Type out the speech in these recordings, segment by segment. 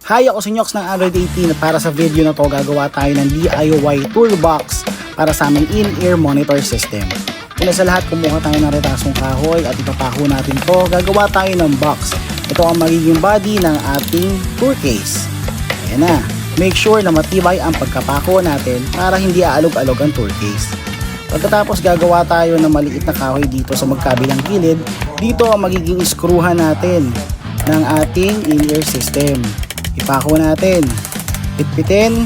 Hi, ako si Nyox ng Android 18 at para sa video na to gagawa tayo ng DIY toolbox para sa aming in-ear monitor system. Una sa lahat, kumuha tayo ng retasong kahoy at ipapako natin to. Gagawa tayo ng box. Ito ang magiging body ng ating tool case. Ayan na. Make sure na matibay ang pagkapako natin para hindi aalog-alog ang tool case. Pagkatapos gagawa tayo ng maliit na kahoy dito sa magkabilang gilid. Dito ang magiging screwhan natin ng ating in-ear system. Ipako natin, pitpitin,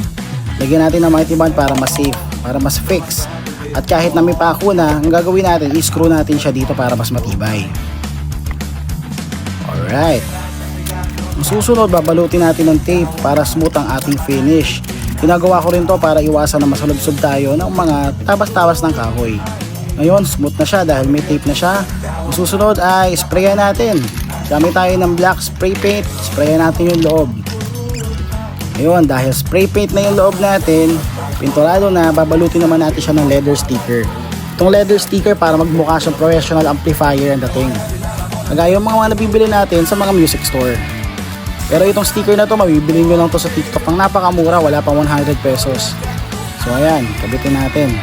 lagyan natin ng mga para mas safe, para mas fix. At kahit na may pako na, ang gagawin natin, i-screw natin siya dito para mas matibay. Alright. Ang susunod, babalutin natin ng tape para smooth ang ating finish. Ginagawa ko rin to para iwasan na masalubsob tayo ng mga tabas-tabas ng kahoy. Ngayon, smooth na siya dahil may tape na siya. Ang susunod ay sprayan natin. Gamit tayo ng black spray paint, sprayan natin yung loob. Ayun, dahil spray paint na yung loob natin, pinturado na, babalutin naman natin siya ng leather sticker. Itong leather sticker para magmukha siyang professional amplifier ang dating. Kagaya yung mga nabibili natin sa mga music store. Pero itong sticker na to, mabibili nyo lang to sa TikTok ng napakamura, wala pang 100 pesos. So ayan, kabitin natin.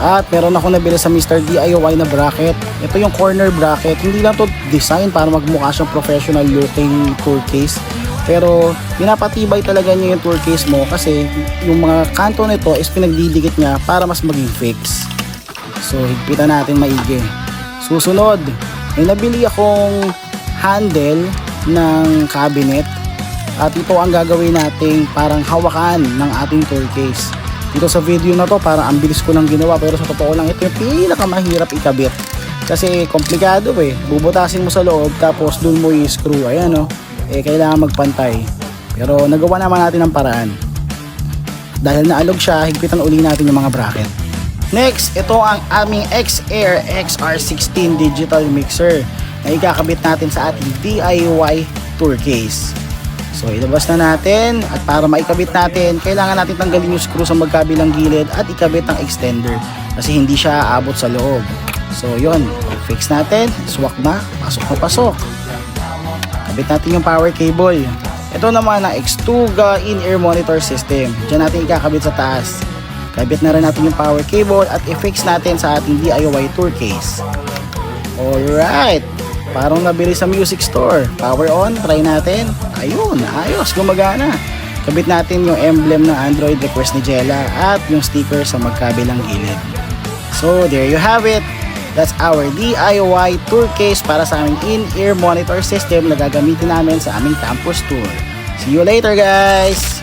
At meron ako nabili sa Mr. DIY na bracket. Ito yung corner bracket. Hindi lang to design para magmukha siyang professional looking tool case. Pero pinapatibay talaga niya yung tool case mo kasi yung mga kanto nito is pinagdidikit niya para mas maging fix. So higpitan natin maigi. Susunod, may nabili akong handle ng cabinet at ito ang gagawin nating parang hawakan ng ating tool case. Dito sa video na to parang ang bilis ko lang ginawa pero sa totoo lang ito yung pinakamahirap ikabit. Kasi komplikado bubutasin mo sa loob tapos dun mo i-screw. Ayan kailangan magpantay. Pero nagawa naman natin ang paraan. Dahil naalog siya, higpitan uli natin yung mga bracket. Next, ito ang aming X-Air XR16 digital mixer na ikakabit natin sa ating DIY tool case. So ilabas na natin at para maikabit natin, kailangan natin tanggalin yung screw sa magkabilang gilid at ikabit ang extender kasi hindi siya aabot sa loob. So yun, fix natin, swak na, pasok na pasok. Kabit natin yung power cable. Ito naman ang Xtuga in-ear monitor system. Diyan natin ikakabit sa taas. Kabit na rin natin yung power cable at i-fix natin sa ating DIY tool case. Alright. Parang nabili sa music store. Power on, try natin. Ayun, ayos, gumagana. Kabit natin yung emblem ng Android request ni Jella at yung sticker sa magkabilang gilid. So, there you have it. That's our DIY tool case para sa aming in-ear monitor system na gagamitin namin sa aming campus tour. See you later, guys!